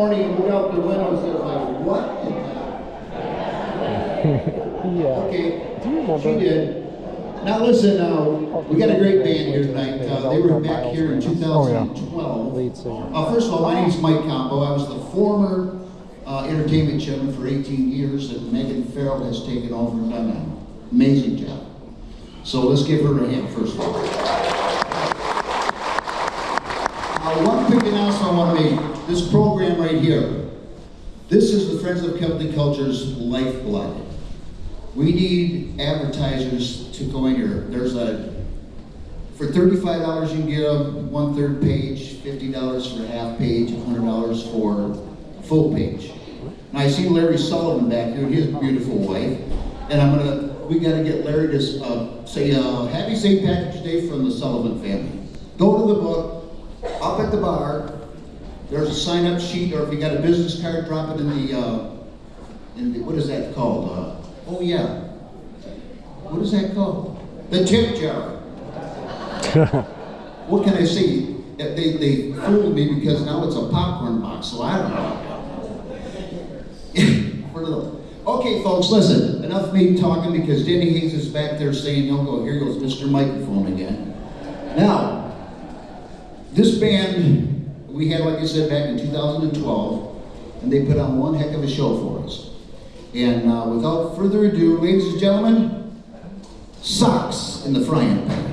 morning and look out the window and said, like, what? Yeah. Okay, Do you remember? she did. Now listen, we got a great band here tonight. They were back here in 2012. Lead singer. First of all, my name's Mike Combo. I was the former entertainment chairman for 18 years, and Megan Farrell has taken over and done an amazing job. So let's give her a hand first of all. One quick announcement I want to make. This program right here, this is the Friends of Celtic Culture's lifeblood. We need advertisers to go in here. There's for $35 you can get a 1/3 page, $50 for a half page, $100 for full page. Now I see Larry Sullivan back here and his beautiful wife, and we got to get Larry to say Happy St. Patrick's Day from the Sullivan family. Go to the book, up at the bar. There's a sign-up sheet, or if you got a business card, drop it in the what is that called? Oh yeah. What is that called? The tip jar. What can I say? They fooled me because now it's a popcorn box, so I don't know. Okay, folks, listen. Enough of me talking because Denny Hayes is back there saying, "Don't go." Here goes Mr. Microphone again. Now, this band we had, like I said, back in 2012, and they put on one heck of a show for us. And without further ado, ladies and gentlemen, Socks in the Frying Pan.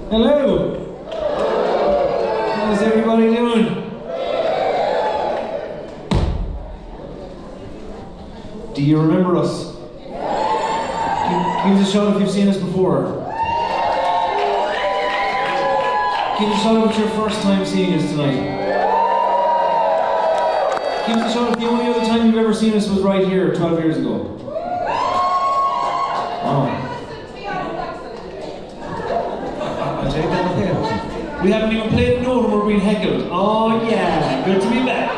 Hello! How's everybody doing? Do you remember us? Give us a shout if you've seen us before. Give us a shout if it's your first time seeing us tonight. Give us a shout if the only other time you've ever seen us was right here 12 years ago. Oh. I'll take that with him. We haven't even played a note and we're being heckled. Oh yeah, good to be back.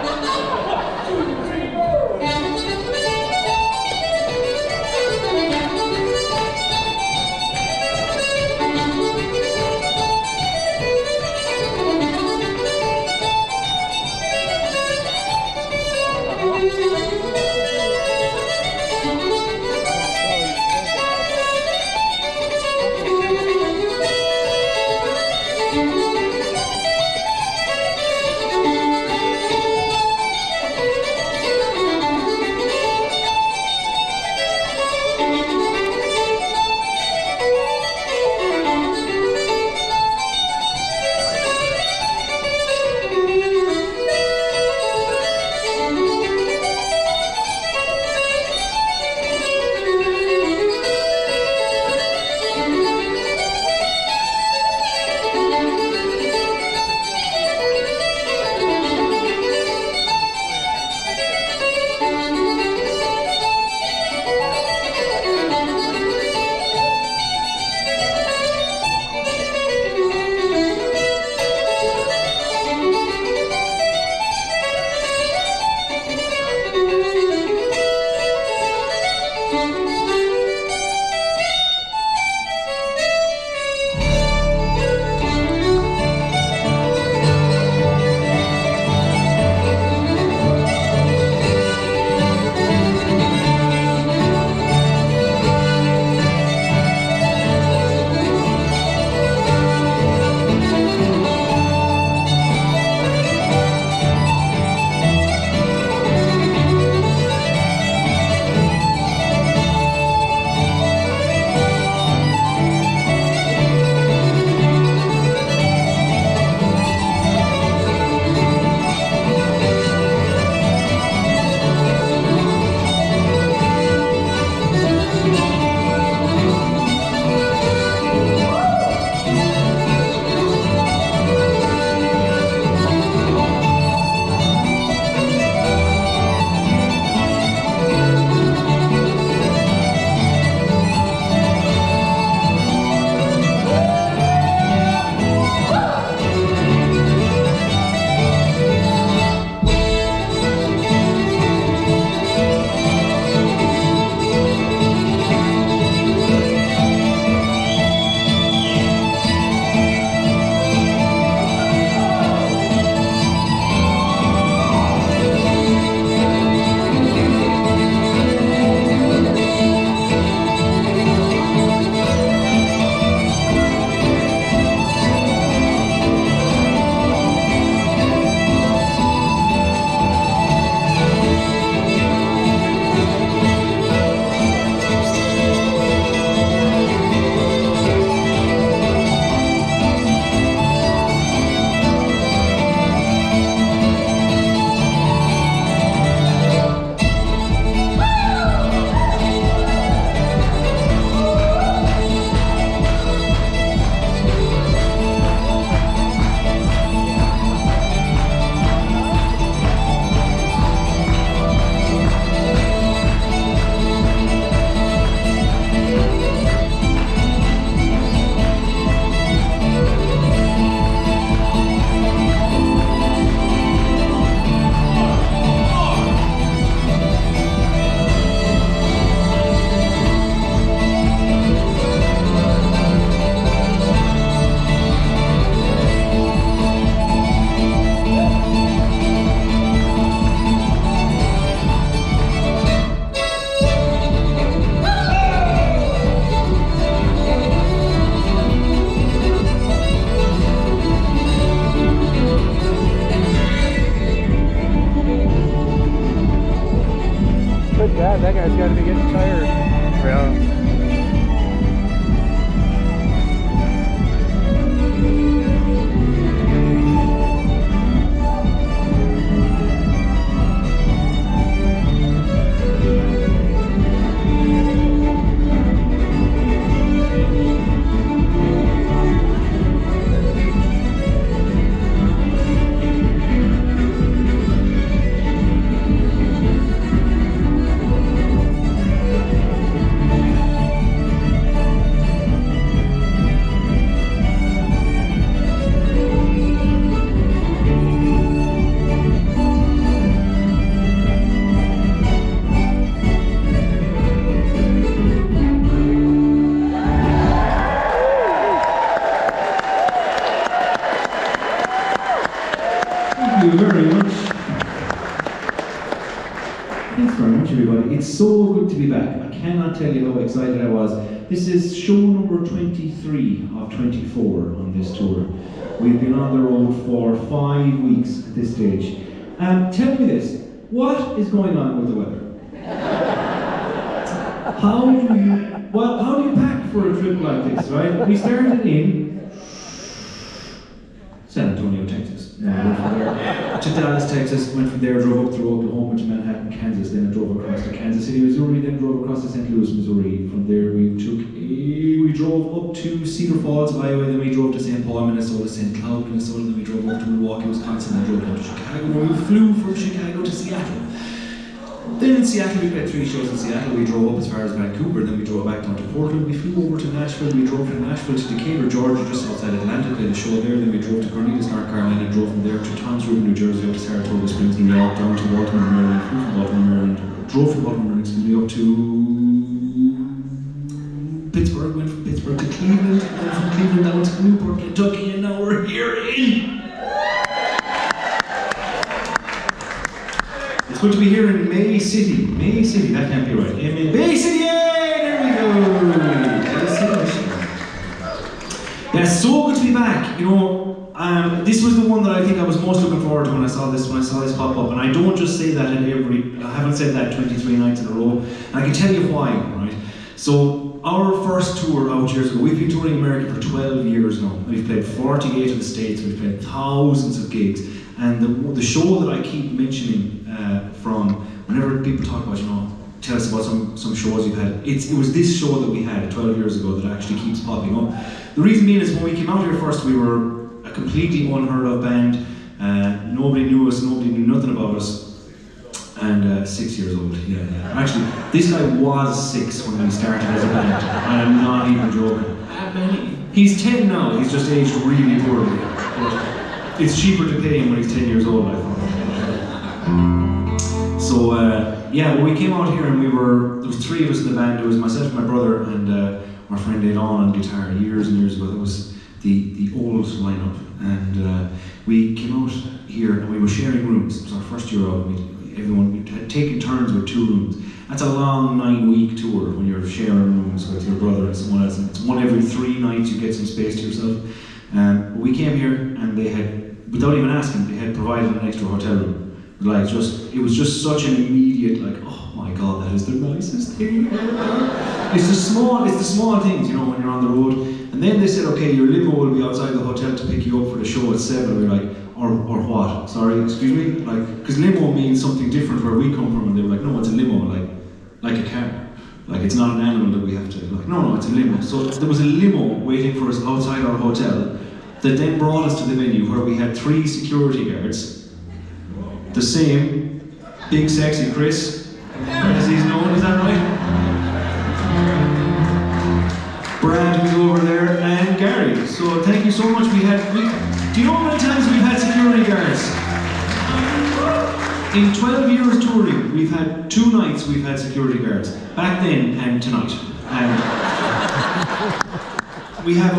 Yeah, that guy's got to be getting tired. Yeah. Thank you very much. Thanks very much, everybody. It's so good to be back. I cannot tell you how excited I was. This is show number 23 of 24 on this tour. We've been on the road for 5 weeks at this stage. Tell me this, what is going on with the weather? How do you pack for a trip like this, right? We started in San Antonio, Texas. Went from there to Dallas, Texas, went from there, drove up through Oklahoma to Manhattan, Kansas, then I drove across to Kansas City, Missouri, then drove across to St. Louis, Missouri. From there we drove up to Cedar Falls, Iowa, then we drove to St. Paul, Minnesota, St. Cloud, Minnesota, then we drove up to Milwaukee, Wisconsin, then drove down to Chicago, where we flew from Chicago to Seattle. Then in Seattle, we played 3 shows in Seattle. We drove up as far as Vancouver, then we drove back down to Portland. We flew over to Nashville. We drove from Nashville to Decatur, Georgia, just outside Atlanta, played a show there. Then we drove to Cornelius, North Carolina, drove from there to Tom's River, New Jersey, up to Saratoga Springs, New York, down to Baltimore, Maryland, flew from Baltimore, Maryland, drove from Baltimore, Maryland, up to Pittsburgh, went from Pittsburgh to Cleveland, then from Cleveland down to Newport, Kentucky, and now we're here in... It's good to be here in May City. May City, that can't be right. May City, yay! There we go! Yeah, so good to be back. You know, this was the one that I think I was most looking forward to when I saw this pop up. And I don't just say that I haven't said that 23 nights in a row. And I can tell you why, right? So, our first tour out years ago, we've been touring America for 12 years now. We've played 48 of the states, we've played thousands of gigs. And the show that I keep mentioning from whenever people talk about, you know, tell us about some shows you've had, it was this show that we had 12 years ago that actually keeps popping up. The reason being is when we came out here first, we were a completely unheard of band. Nobody knew us, nobody knew nothing about us. And 6 years old, yeah. Actually, this guy was 6 when we started as a band, and I'm not even joking. He's 10 now, he's just aged really poorly. But it's cheaper to pay him when he's 10 years old, I thought. So, yeah, when we came out here and there was 3 of us in the band. It was myself, my brother, and our friend Aidan on guitar years and years ago. That was the old lineup. And we came out here and we were sharing rooms. It was our first year out. We had taken turns with 2 rooms. That's a long 9-week tour when you're sharing rooms with your brother and someone else. And it's one every 3 nights you get some space to yourself. We came here and they had, without even asking, they had provided an extra hotel room. Like it was just such an immediate, like, oh my god, that is the nicest thing ever. It's the small things, you know, when you're on the road. And then they said, okay, your limo will be outside the hotel to pick you up for the show at 7. We're like, or what? Sorry, excuse me? Like, because limo means something different where we come from, and they were like, no, it's a limo, like a car. Like, it's not an animal that we have to, like, no, it's a limo. So there was a limo waiting for us outside our hotel that then brought us to the venue where we had 3 security guards. The same, Big Sexy Chris, as he's known, is that right? Brad, who's over there, and Gary. So thank you so much. Do you know how many times we've had security guards? In 12 years touring, we've had 2 nights we've had security guards. Back then and tonight. And we got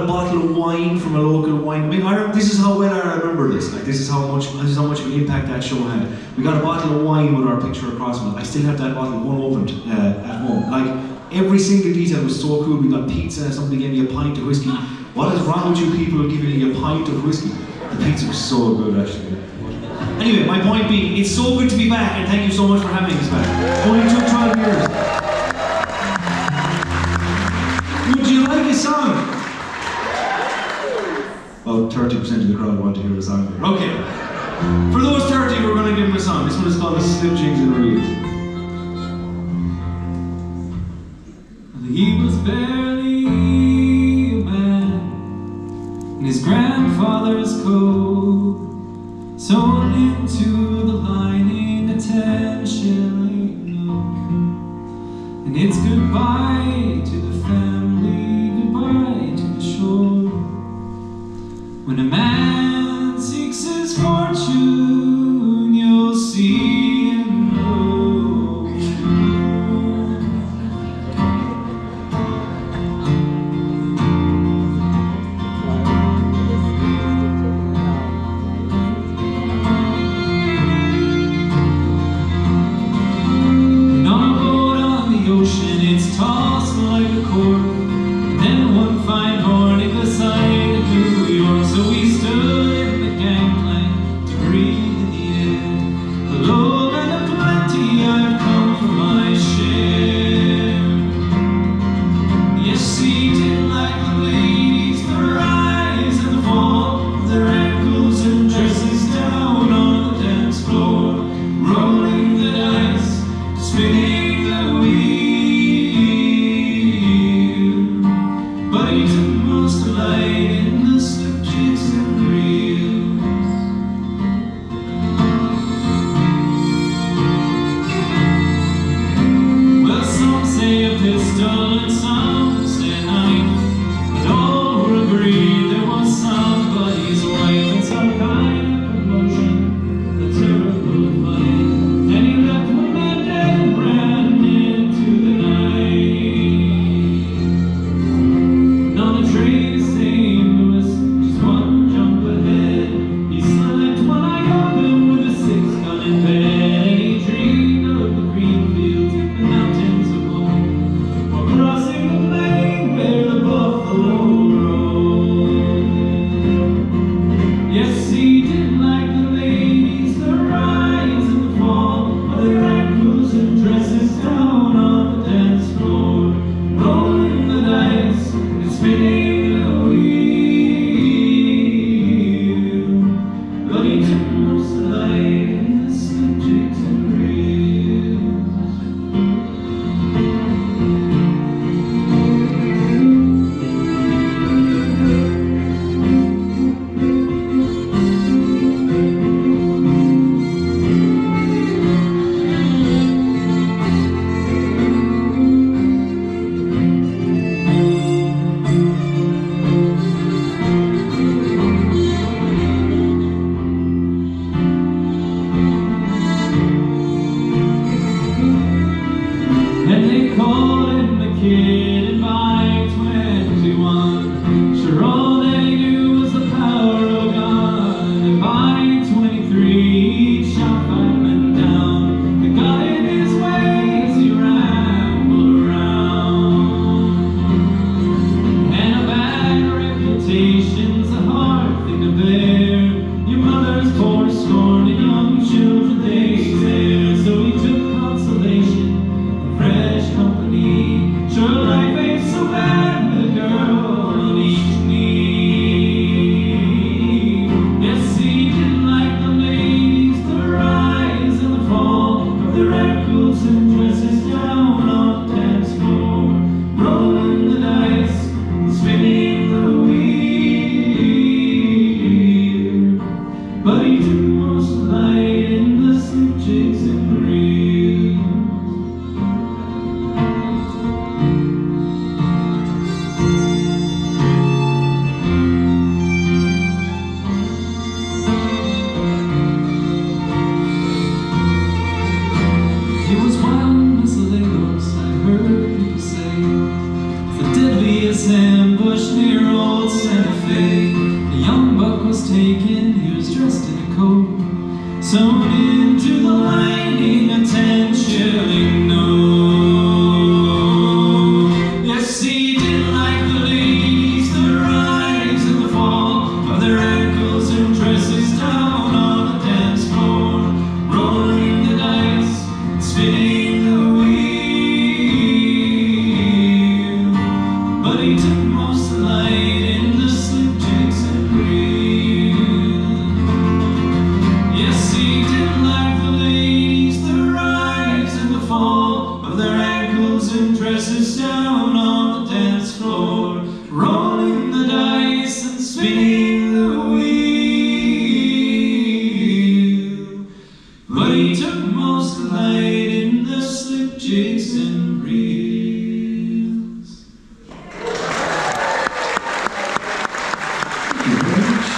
a bottle of wine from a local wine. This is how well I remember this. Like, this is how much of an impact that show had. We got a bottle of wine with our picture across it. I still have that bottle unopened at home. Like, every single detail was so cool. We got pizza. Somebody gave me a pint of whiskey. What is wrong with you people giving me a pint of whiskey? The pizza was so good, actually. Anyway, my point being, it's so good to be back, and thank you so much for having us back. Only took 12 years. Would you like a song? About 30% of the crowd want to hear a song. Okay. For those 30, we're going to give them a song. This one is called The Slip Jigs and Reels. He was barely a man in his grandfather's coat, sewn into the lining a 10-shilling note. And it's goodbye to the family, goodbye to the shore. When a man seeks his fortune, you'll see him no it's tossed like a cork, and then one fine morning the side of New York. So we stood in the gangplank to breathe in the air, the love and the plenty I've come for my share. Yes, he did like the ladies, the rise and the fall, their ankles and dresses down on the dance floor, rolling the dice, spinning the wheel. But he took most delight in the slip jigs and reels. Well, some say a pistol and some say a knife, but all were agreed there was somebody's wife. And some kind of commotion, a terrible fight, and he left one man dead and ran into the night. On the train to St. Louis, just one jump ahead, he slept one eye open with a 6-gun in bed. And he dreamed of the green fields and the mountains of home, while crossing the plain where the buffalo roam. Yes, he did like the ladies, the rise and the fall, of their ankles and dresses down on the dance floor, rolling the dice and spinning the wheel. But he took most delight in the slip jigs and reels. And they called him the kid, and by 21, sure all that he knew was the power of God. And by 23, he shot 5 men down, and got in his way as he rambled around. And a bad reputation's a hard thing to bear. Your mother's poor, scorned, and young children they stare. So he took consolation in fresh company. Sure, life ain't so bad with a girl on each knee. Yes, he did like the ladies, the rise and the fall, of their ankles and dresses down on the dance floor, rolling the dice and spinning the wheel. But he took most delight in the slip jigs and reels. It was wild as the Lagos, I heard people say, the deadliest ambush near old Santa Fe. A young buck was taken, he was dressed in a coat, sewn into the lining a 10-shilling note. Yes, he did like the ladies, the rise and the fall, of their ankles and dresses down on the dance floor, shakes and reels. Thank you very much.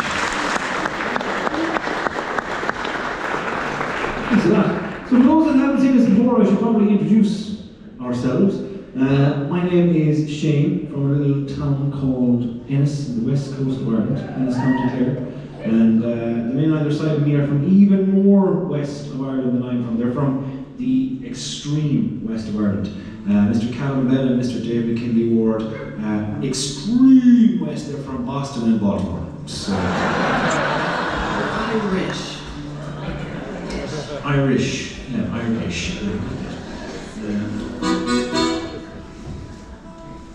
Thanks for that. So for those that haven't seen us before, I should probably introduce ourselves. My name is Shane from a little town called Ennis in the west coast of Ireland, Ennis County Clare. And the men on either side of me are from even more west of Ireland than I'm from. They're from the extreme west of Ireland. Mr. Callum Bell and Mr. David McKinley Ward, extreme west, they're from Boston and Baltimore. So, Irish. Irish, yeah, Irish.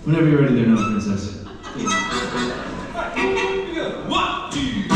Whenever you're ready there now, Princess. One, two.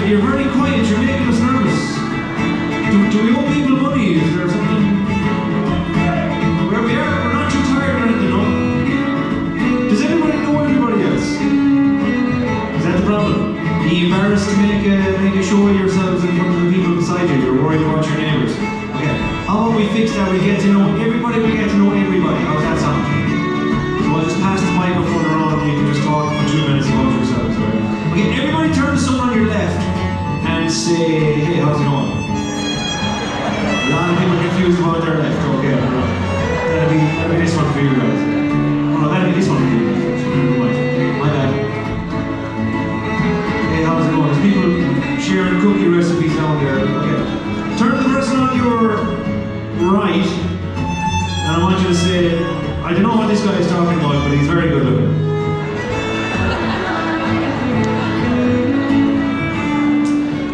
You're very quiet, you're making us nervous. Do we owe people money? Is there something? Where we are, we're not too tired or anything, no? Does anybody know everybody else? Is that the problem? Are you embarrassed to make a show of yourselves in front of the people beside you? You're worried about your neighbours. Okay, how about we fix that? We get to know everybody, we get to know everybody. How's that sound? So I'll just pass the microphone around and you can just talk for 2 minutes about yourselves, right? Okay, everybody turn to someone on your left and say, hey, how's it going? A lot of people confused about their left. Okay, that'll be this one for you guys. Oh no, that'll be this one for you guys. Never mind. My bad. Hey, how's it going? There's people sharing cookie recipes down there. Okay. Turn to the person on your right, and I want you to say, I don't know what this guy is talking about, but he's very good looking.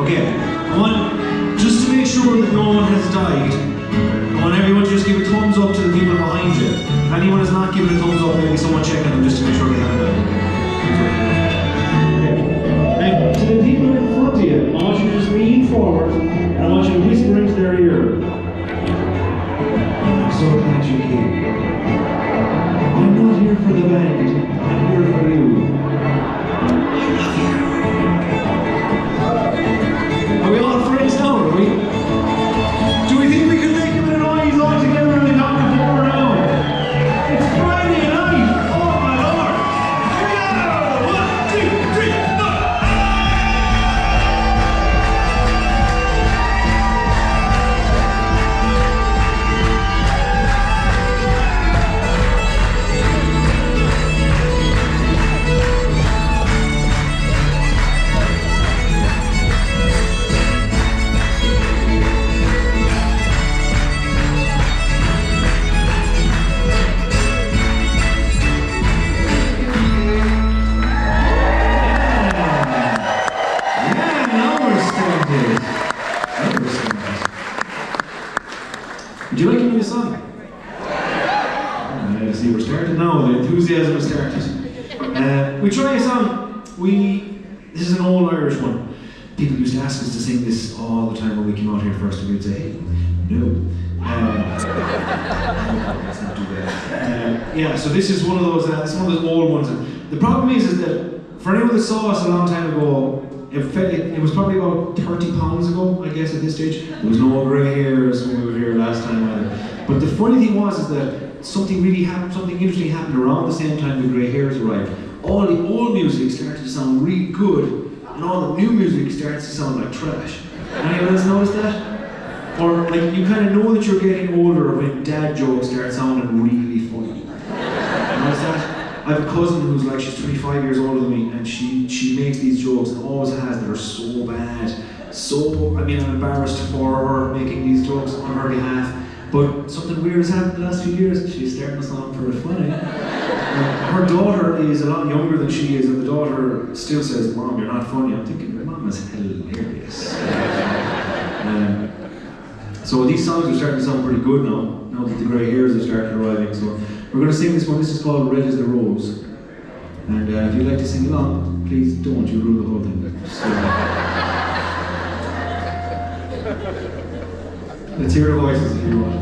Okay, I want, just to make sure that no one has died, I want everyone to just give a thumbs up to the people behind you. If anyone has not given a thumbs up, maybe someone check on them just to make sure they haven't died. Okay. And to the people in front of you, I want you to just lean forward, and I want you to whisper into their ear. I'm so glad you came. I'm not here for the band, I'm here for you. Are we all friends now, are we? Do we think we can make him and I all together in the down before now? It's Friday night! Oh my lord! Here we go! 1, 2, 3, 4! Would you like to do a song? See, we're starting now. The enthusiasm has started. We try a song. This is an old Irish one. People used to ask us to sing this all the time when we came out here first, and we'd say, hey, no. Let's not do that. Yeah, so this is one of those. This is one of those old ones. The problem is that for anyone that saw us a long time ago, it was probably about 30 pounds ago, I guess, at this stage. There was no grey hairs when we were here last time either. But the funny thing was that something interesting happened around the same time the grey hairs arrived. All the old music started to sound really good, and all the new music starts to sound like trash. Anyone else notice that? Or like you kind of know that you're getting older when dad jokes start sounding really funny. Notice that? I have a cousin who's like, she's 25 years older than me, and she makes these jokes and always has that are so bad. I'm embarrassed for her making these jokes on her behalf. But something weird has happened the last few years. She's starting to sound pretty funny. Her daughter is a lot younger than she is, and the daughter still says, Mom, you're not funny. I'm thinking, my mom is hilarious. So these songs are starting to sound pretty good now that the grey hairs have started arriving. So we're going to sing this one. This is called Red as the Rose. And if you'd like to sing along, please don't. You ruin the whole thing. Let's hear the voices if you want.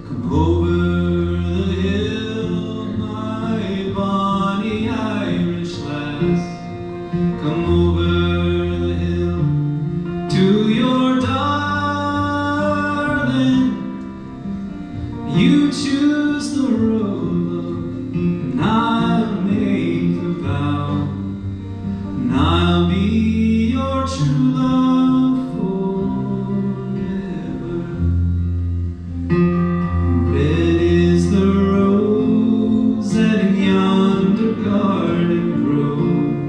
Come over the hill, my bonny Irish lass. Come over the hill to your darling. You choose the road, and I'll make a vow, and I'll be your true love forever. Red is the rose that in yonder garden grows.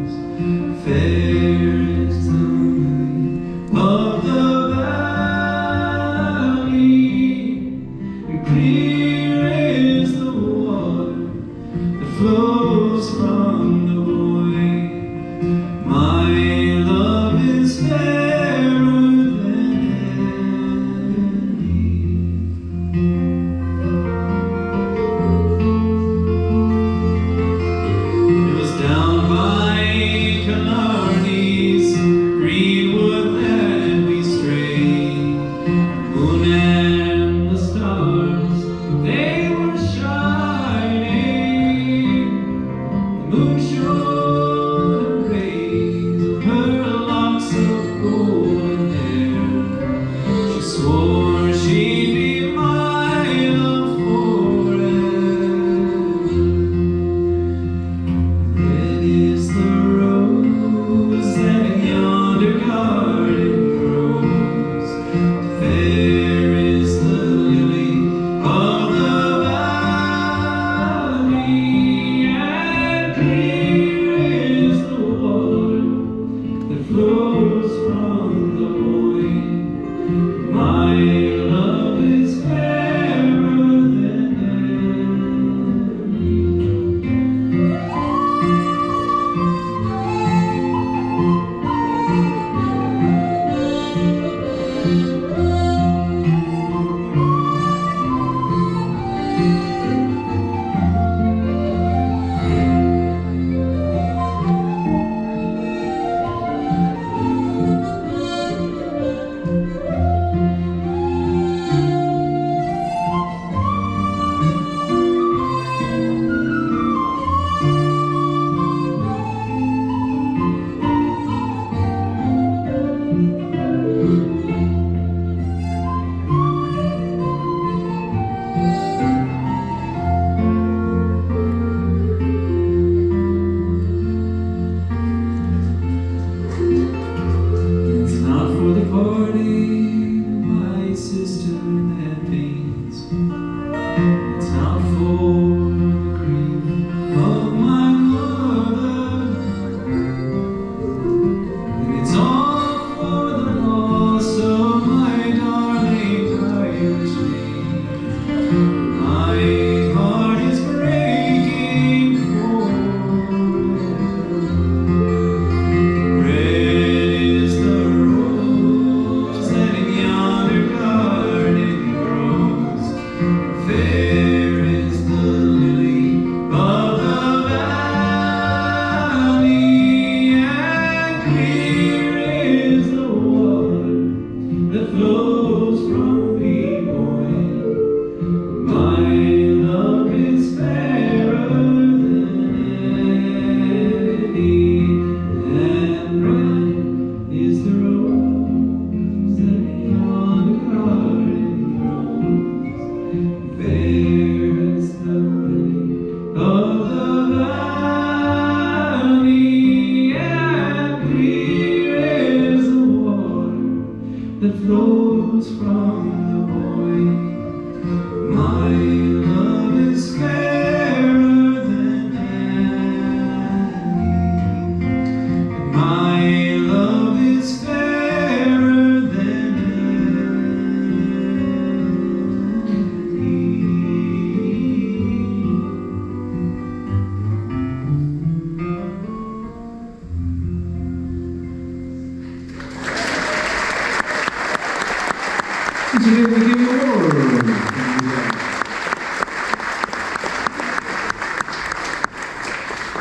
So then we give you more.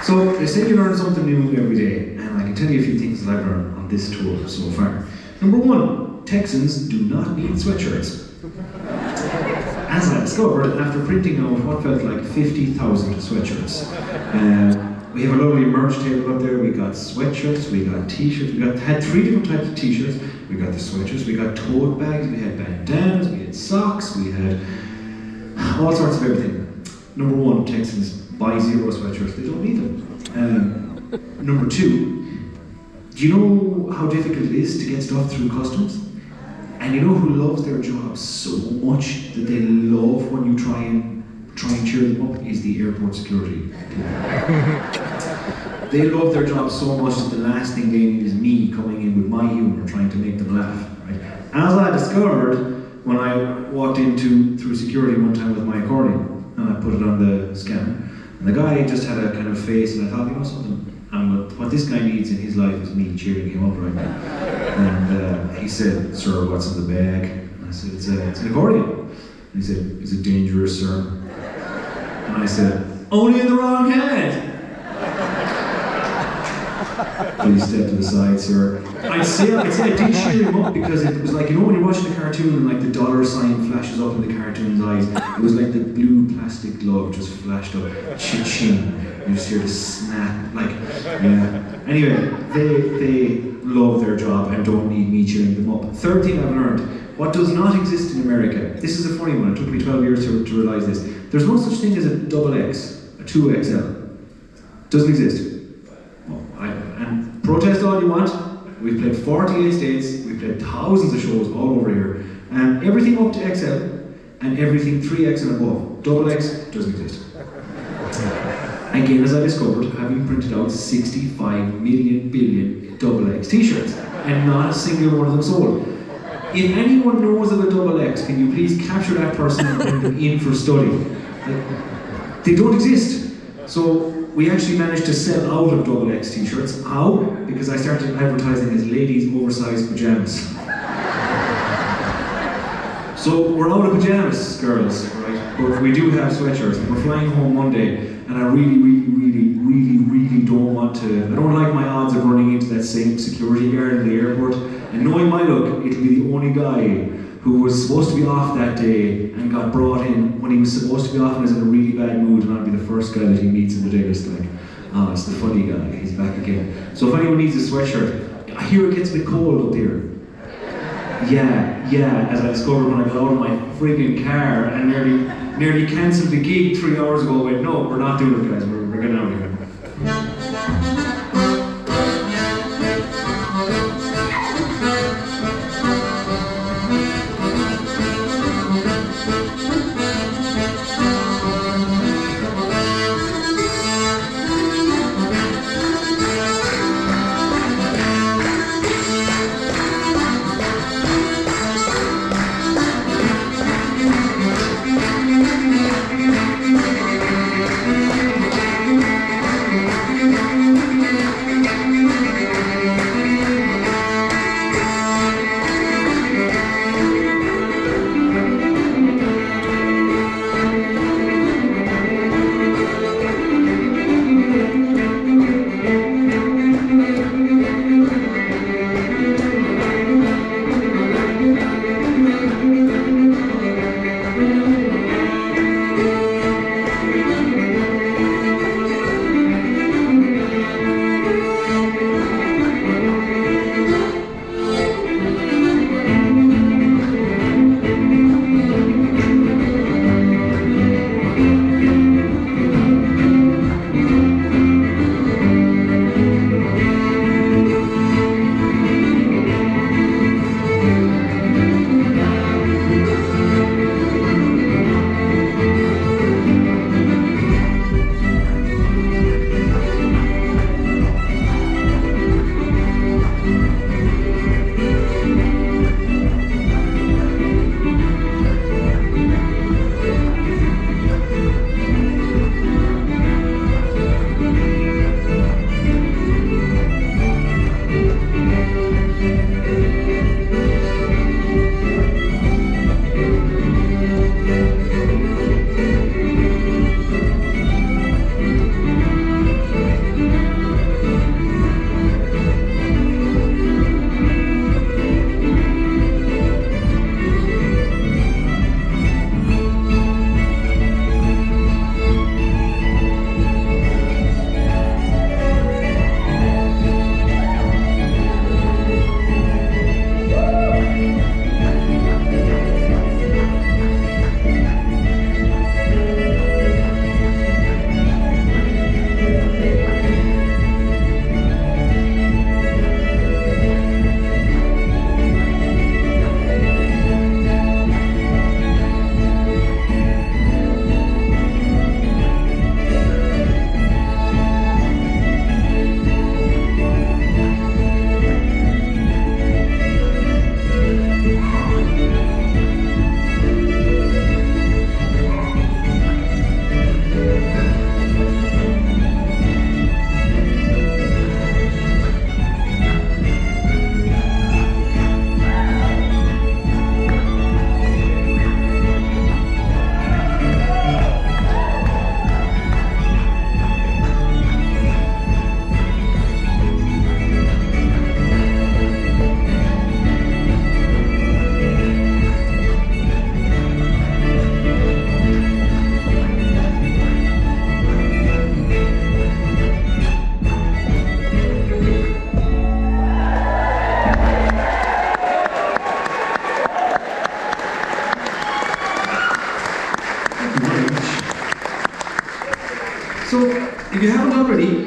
So they say you learn something new every day, and I can tell you a few things that I've learned on this tour so far. Number one, Texans do not need sweatshirts. As I discovered after printing out what felt like 50,000 sweatshirts. We have a lovely merch table up there. We got sweatshirts, we got t-shirts, had 3 different types of t-shirts. We got the sweatshirts, we got tote bags, we had bandanas, we had socks, we had all sorts of everything. Number one, Texans buy 0 sweatshirts, they don't need them. Number 2, do you know how difficult it is to get stuff through customs? And you know who loves their job so much that they love when you try and cheer them up is the airport security. They love their job so much that the last thing they need is me coming in with my humour trying to make them laugh. Right? As I discovered when I walked through security one time with my accordion and I put it on the scanner, and the guy just had a kind of face, and I thought, you know something, what this guy needs in his life is me cheering him up right now. And he said, "Sir, what's in the bag?" And I said, it's an accordion. And he said, "Is it dangerous, sir?" And I said, "Only in the wrong hand." Please step to the side, sir. I'd say I did cheer him up because it was like, you know when you're watching a cartoon and like the dollar sign flashes up in the cartoon's eyes, it was like the blue plastic glove just flashed up, cha-ching. You just hear the snap, like, yeah. Anyway, they love their job and don't need me cheering them up. Third thing I've learned, what does not exist in America, this is a funny one, it took me 12 years to realise this. There's no such thing as a XX, a 2XL. Doesn't exist. And protest all you want. We've played 48 states, we've played thousands of shows all over here, and everything up to XL and everything 3X and above. Double X doesn't exist. Again, as I discovered, having printed out 65 million billion double X t-shirts, and not a single one of them sold. If anyone knows of a double X, can you please capture that person and bring them in for study? They don't exist. So we actually managed to sell out of double X t-shirts. How? Because I started advertising as ladies' oversized pajamas. So we're out of pajamas, girls, right? But we do have sweatshirts, and we're flying home Monday, and I really don't want to, I don't like my odds of running into that same security guard in the airport, and knowing my luck, it'll be the only guy who was supposed to be off that day and got brought in when he was supposed to be off and was in a really bad mood, and I'll be the first guy that he meets in the day. It's like, oh, it's the funny guy, he's back again. So if anyone needs a sweatshirt, I hear it gets a bit cold up here. Yeah, as I discovered when I got out of my friggin' car and nearly cancelled the gig 3 hours ago. Went, no, we're not doing it, guys, we're getting out of here.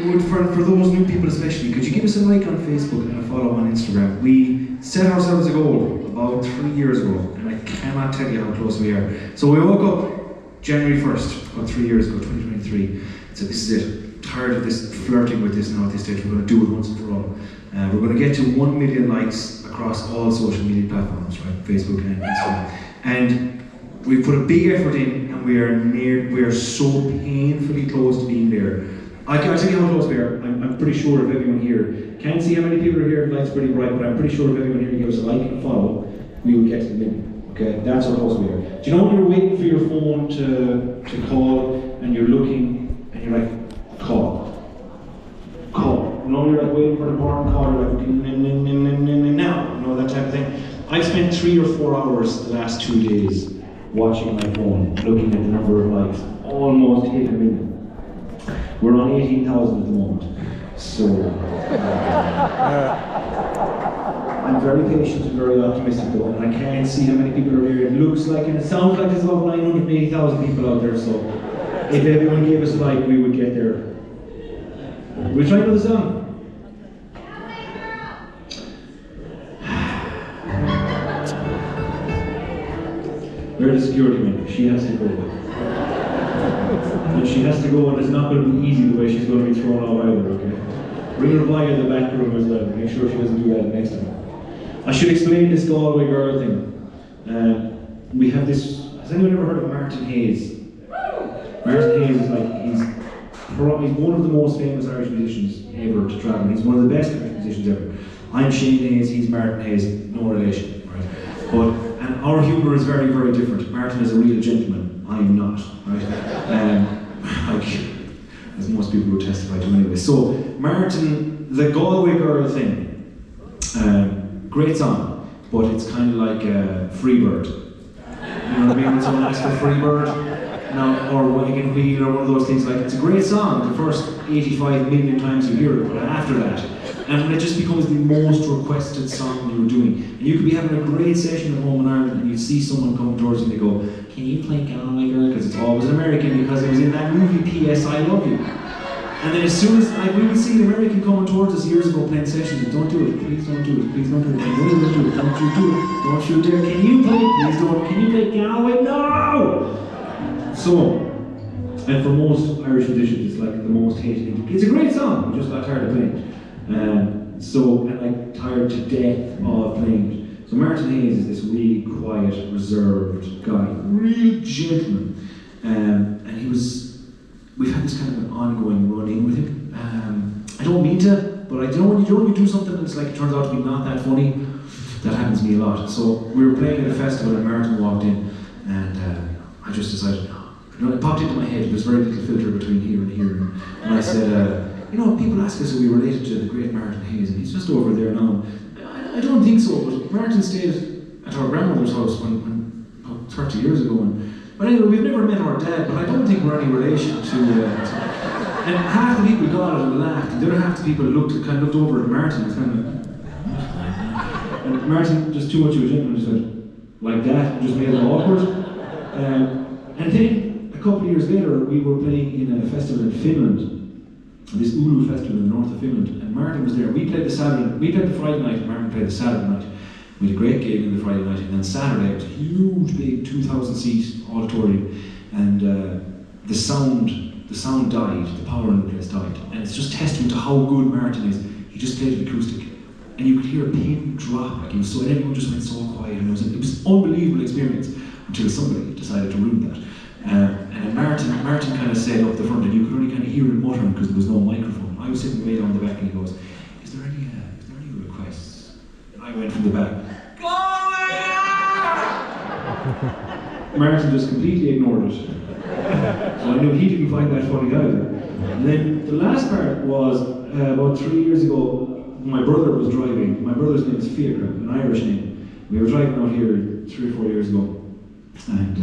for those new people especially, could you give us a like on Facebook and a follow on Instagram? We set ourselves a goal about 3 years ago, and I cannot tell you how close we are. So we woke up January 1st, about 3 years ago, 2023. So this is it. Tired of this flirting with this now at this stage. We're going to do it once and for all. We're going to get to 1 million likes across all social media platforms, right? Facebook and Instagram. And we've put a big effort in, and we are so painfully close to being there. I'll tell you how close we are. I'm pretty sure if everyone here, can't see how many people are here, the light's pretty bright, but I'm pretty sure if everyone here gives us a like and a follow, we will get to the million. Okay, that's how close we are. Do you know when you're waiting for your phone to call, and you're looking, and you're like, call. You know, you're like waiting for an important call, you're like, now, you know, that type of thing. I've spent 3 or 4 hours the last 2 days watching my phone, looking at the number of likes, almost hitting a million. We're on 18,000 at the moment. So, I'm very patient and very optimistic though, and I can't see how many people are here. It looks like, and it sounds like there's about 980,000 people out there, so if everyone gave us a like, we would get there. We'll try another song. Where's the security man? She has to go. And she has to go, and it's not going to be easy the way she's going to be thrown out either, okay? Bring her via the back room as well. Make sure she doesn't do that next time. I should explain this Galway girl thing. We have this, has anyone ever heard of Martin Hayes? Martin Hayes is like, he's one of the most famous Irish musicians ever to travel. He's one of the best Irish musicians ever. I'm Shane Hayes, he's Martin Hayes, no relation, right? And our humour is very, very different. Martin is a real gentleman, I'm not, right? Like, as most people would testify to anyway. So, Martin, the Galway girl thing, great song, but it's kind of like Freebird. You know what I mean? When someone asks for Freebird, now, or Wagon Wheel, or one of those things, like, it's a great song the first 85 million times you hear it, but after that, and when it just becomes the most requested song you're doing, and you could be having a great session at home in Ireland, and you see someone come towards you and they go, "Can you play Galway Girl?" Because it's always an American, because it was in that movie P.S. I Love You. And then as soon as, like, we would see an American coming towards us years ago playing sessions, and don't do it, please don't do it, please don't do it, don't do it, don't you do it, don't you dare, can you play, please don't, can you play Galway? No! So, and for most Irish musicians, it's like the most hated thing. It's a great song, we just got tired of playing it. And like tired to death of playing it. So Martin Hayes is this really quiet, reserved guy, real gentleman. And we've had this kind of an ongoing run-in with him. I don't mean to, but I don't when you do something that's like, it turns out to be not that funny, that happens to me a lot. So we were playing at a festival and Martin walked in, and I just decided, it popped into my head, there's very little filter between here and here. And I said, people ask us if we related to the great Martin Hayes, and he's just over there now. I don't think so, but Martin stayed at our grandmother's house about 30 years ago. But anyway, we've never met our dad, but I don't think we're any relation to and half the people got it and laughed, and the other half the people kind of looked over at Martin and kind of, and Martin, just too much of a gentleman, just went like that, and just made it awkward. And then, a couple of years later, we were playing in a festival in Finland, this Ulu festival in the north of Finland, and Martin was there. We played the Friday night, and Martin played the Saturday night. We had a great game in the Friday night, and then Saturday it was a huge, big 2,000 seat auditorium, and the sound died, the power in the place died, and it's just testament to how good Martin is. He just played it acoustic, and you could hear a pin drop, like and everyone just went so quiet, and it was an unbelievable experience until somebody decided to ruin that. And Martin kind of said up the front, and you could only kind of hear him muttering because there was no microphone. I was sitting way down the back, and he goes, "Is there any requests?" And I went from the back, Martin just completely ignored it. So I knew he didn't find that funny either. And then the last part was about 3 years ago, my brother was driving. My brother's name is Fiacre, an Irish name. We were driving out here 3 or 4 years ago, and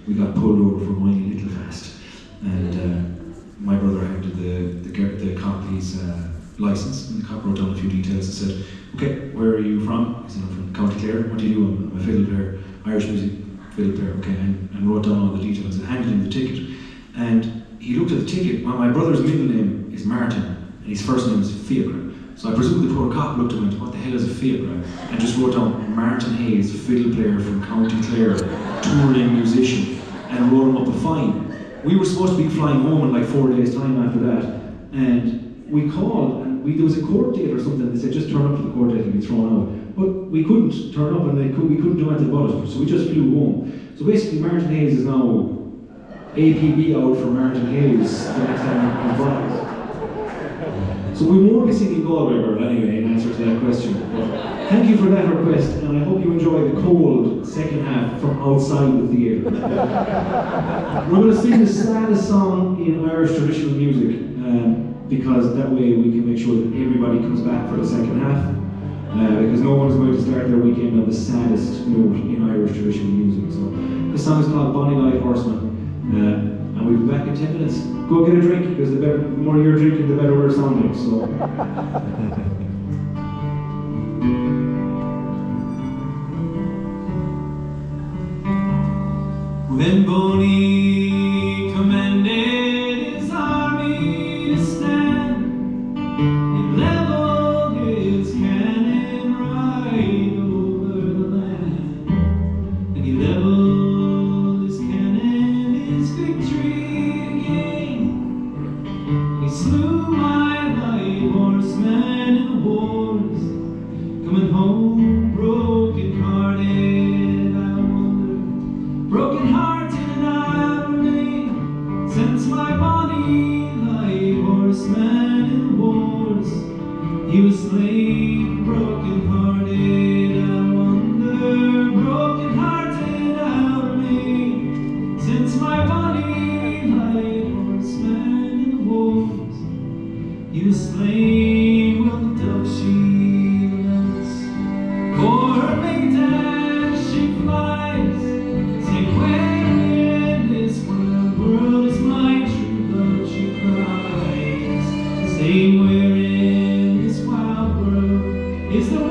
we got pulled over for going a little fast. And my brother handed the cop his license, and the cop wrote down a few details and said, "Okay, where are you from?" He said, "I'm from County Clare. What do you do?" "I'm a fiddle player, Irish music fiddle player." "Okay," and wrote down all the details and handed him the ticket. And he looked at the ticket. My brother's middle name is Martin, and his first name is Fiacre. So I presume the poor cop looked at him and went, what the hell is a Fiacre? And just wrote down Martin Hayes, fiddle player from County Clare, touring musician, and wrote him up a fine. We were supposed to be flying home in like 4 days' time after that, and we called, and there was a court date or something. They said just turn up to the court date and be thrown out. But we couldn't turn up, and we couldn't do anything about it, so we just flew home. So basically, Martin Hayes is now APB out for Martin Hayes the next time he flies. So we won't be singing Galway Girl anyway in answer to that question. But thank you for that request, and I hope you enjoy the cold second half from outside the theatre. We're going to sing the saddest song in Irish traditional music, because that way we can make sure that everybody comes back for the second half. Because no one is going to start their weekend on the saddest note in Irish traditional music. So this song is called Bonnie Light Horseman, and we'll be back in 10 minutes. Go get a drink, because the more you're drinking, the better we're sounding. So. When Boney commanded his army to stand, he leveled his cannon right over the land, and he leveled his cannon, his victory again. He slew my light horsemen in the wars, coming home broken hearted. Broken hearted and I remain, since my bonny light horseman in the wars, he was slain. Broken hearted I wonder, broken hearted I remain, since my bonny light horseman in the wars, he was slain. Well, the dove she laments for her mate as she flies. Where in this world is my true love, she cries. Say, where in this wild world is the